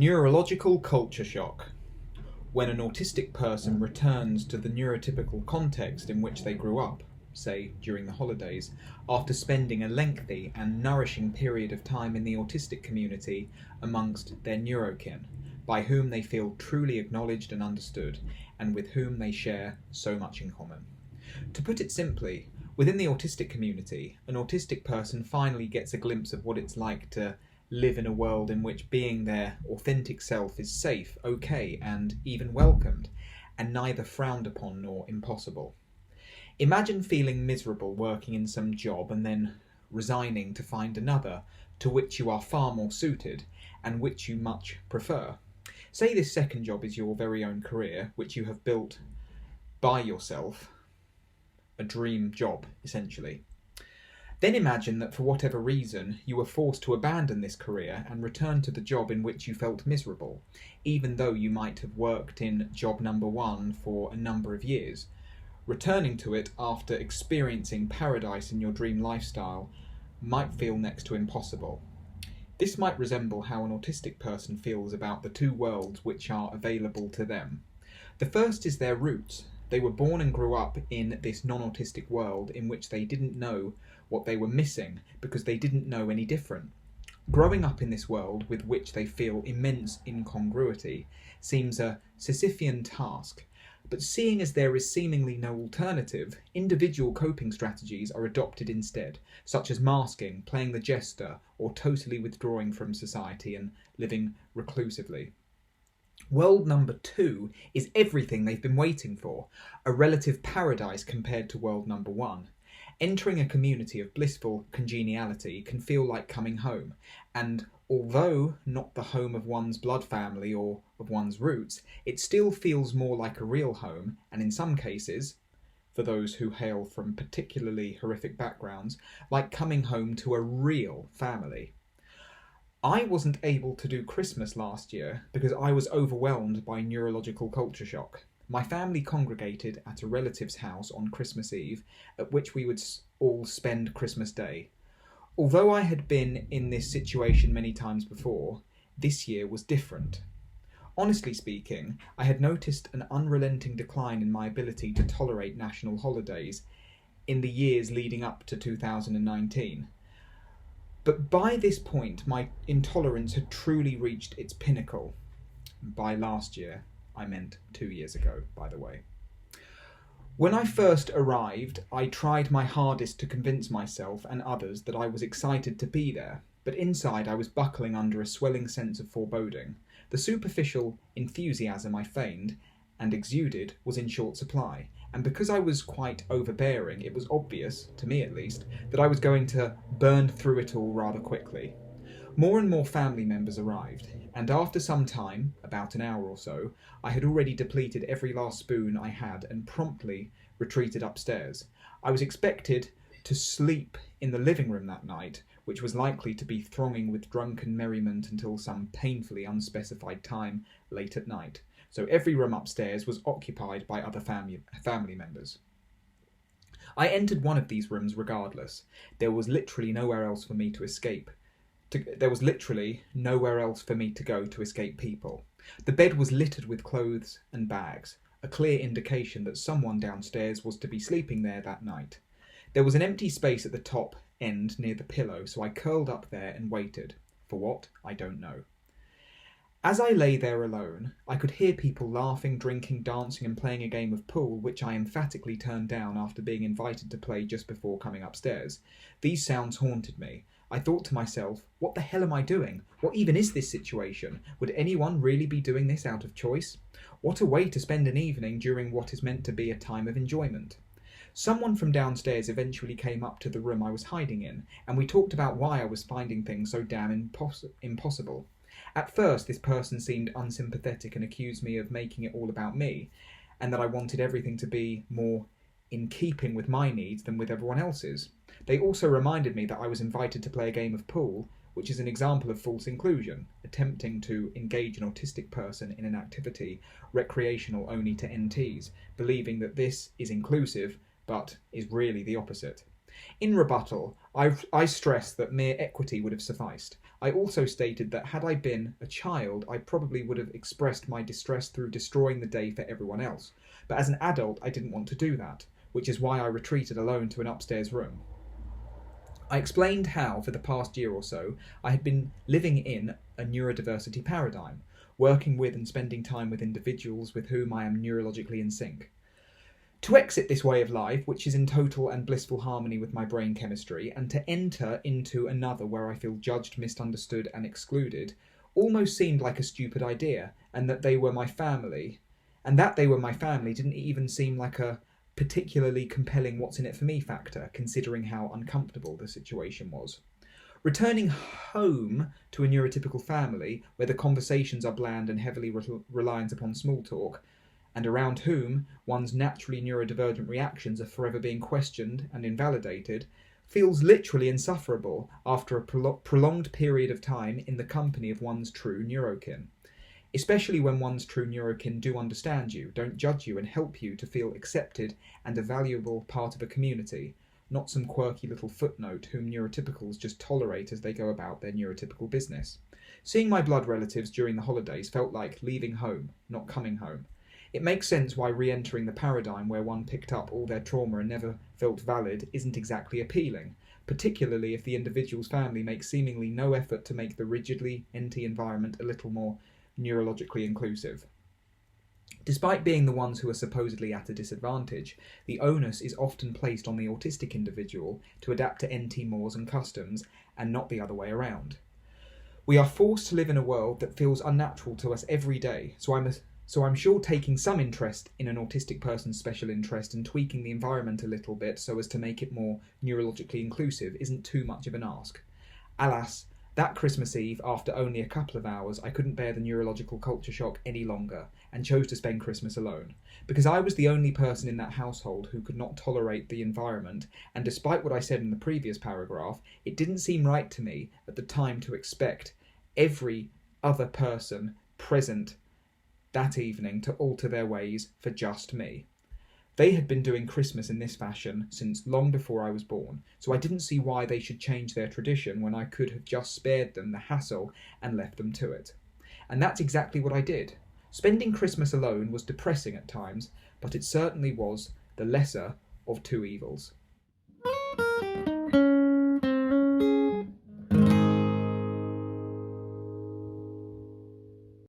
Neurological culture shock. When an autistic person returns to the neurotypical context in which they grew up, say during the holidays, after spending a lengthy and nourishing period of time in the autistic community amongst their neurokin, by whom they feel truly acknowledged and understood, and with whom they share so much in common. To put it simply, within the autistic community, an autistic person finally gets a glimpse of what it's like to live in a world in which being their authentic self is safe, okay, and even welcomed, and neither frowned upon nor impossible. Imagine feeling miserable working in some job and then resigning to find another to which you are far more suited and which you much prefer. Say this second job is your very own career, which you have built by yourself, a dream job, essentially. Then imagine that for whatever reason you were forced to abandon this career and return to the job in which you felt miserable, even though you might have worked in job number one for a number of years. Returning to it after experiencing paradise in your dream lifestyle might feel next to impossible. This might resemble how an autistic person feels about the two worlds which are available to them. The first is their roots. They were born and grew up in this non-autistic world in which they didn't know what they were missing because they didn't know any different. Growing up in this world with which they feel immense incongruity seems a Sisyphean task, but seeing as there is seemingly no alternative, individual coping strategies are adopted instead, such as masking, playing the jester, or totally withdrawing from society and living reclusively. World number two is everything they've been waiting for, a relative paradise compared to world number one. Entering a community of blissful congeniality can feel like coming home, and although not the home of one's blood family or of one's roots, it still feels more like a real home, and in some cases, for those who hail from particularly horrific backgrounds, like coming home to a real family. I wasn't able to do Christmas last year because I was overwhelmed by neurological culture shock. My family congregated at a relative's house on Christmas Eve, at which we would all spend Christmas Day. Although I had been in this situation many times before, this year was different. Honestly speaking, I had noticed an unrelenting decline in my ability to tolerate national holidays in the years leading up to 2019. But by this point, my intolerance had truly reached its pinnacle. By last year, I meant 2 years ago, by the way. When I first arrived, I tried my hardest to convince myself and others that I was excited to be there, but inside I was buckling under a swelling sense of foreboding. The superficial enthusiasm I feigned and exuded was in short supply, and because I was quite overbearing, it was obvious, to me at least, that I was going to burn through it all rather quickly. More and more family members arrived, and after some time, about an hour or so, I had already depleted every last spoon I had and promptly retreated upstairs. I was expected to sleep in the living room that night, which was likely to be thronging with drunken merriment until some painfully unspecified time late at night. So every room upstairs was occupied by other family members. I entered one of these rooms regardless. There was literally nowhere else for me to escape. There was literally nowhere else for me to go to escape people. The bed was littered with clothes and bags, a clear indication that someone downstairs was to be sleeping there that night. There was an empty space at the top end near the pillow, so I curled up there and waited. For what? I don't know. As I lay there alone, I could hear people laughing, drinking, dancing and playing a game of pool, which I emphatically turned down after being invited to play just before coming upstairs. These sounds haunted me. I thought to myself, what the hell am I doing? What even is this situation? Would anyone really be doing this out of choice? What a way to spend an evening during what is meant to be a time of enjoyment. Someone from downstairs eventually came up to the room I was hiding in, and we talked about why I was finding things so damn impossible. At first, this person seemed unsympathetic and accused me of making it all about me, and that I wanted everything to be more in keeping with my needs than with everyone else's. They also reminded me that I was invited to play a game of pool, which is an example of false inclusion, attempting to engage an autistic person in an activity recreational only to NTs, believing that this is inclusive, but is really the opposite. In rebuttal, I stressed that mere equity would have sufficed. I also stated that had I been a child, I probably would have expressed my distress through destroying the day for everyone else. But as an adult, I didn't want to do that, which is why I retreated alone to an upstairs room. I explained how, for the past year or so, I had been living in a neurodiversity paradigm, working with and spending time with individuals with whom I am neurologically in sync. To exit this way of life, which is in total and blissful harmony with my brain chemistry, and to enter into another where I feel judged, misunderstood, and excluded, almost seemed like a stupid idea, and that they were my family. And that they were my family didn't even seem like a particularly compelling what's in it for me factor, considering how uncomfortable the situation was. Returning home to a neurotypical family, where the conversations are bland and heavily reliant upon small talk, and around whom one's naturally neurodivergent reactions are forever being questioned and invalidated, feels literally insufferable after a prolonged period of time in the company of one's true neurokin. Especially when one's true neurokin do understand you, don't judge you, and help you to feel accepted and a valuable part of a community, not some quirky little footnote whom neurotypicals just tolerate as they go about their neurotypical business. Seeing my blood relatives during the holidays felt like leaving home, not coming home. It makes sense why re-entering the paradigm where one picked up all their trauma and never felt valid isn't exactly appealing, particularly if the individual's family makes seemingly no effort to make the rigidly NT environment a little more neurologically inclusive. Despite being the ones who are supposedly at a disadvantage, the onus is often placed on the autistic individual to adapt to NT mores and customs, and not the other way around. We are forced to live in a world that feels unnatural to us every day, so I'm sure taking some interest in an autistic person's special interest and tweaking the environment a little bit so as to make it more neurologically inclusive isn't too much of an ask. Alas, that Christmas Eve, after only a couple of hours, I couldn't bear the neurological culture shock any longer and chose to spend Christmas alone. Because I was the only person in that household who could not tolerate the environment, and despite what I said in the previous paragraph, it didn't seem right to me at the time to expect every other person present that evening to alter their ways for just me. They had been doing Christmas in this fashion since long before I was born, so I didn't see why they should change their tradition when I could have just spared them the hassle and left them to it. And that's exactly what I did. Spending Christmas alone was depressing at times, but it certainly was the lesser of two evils.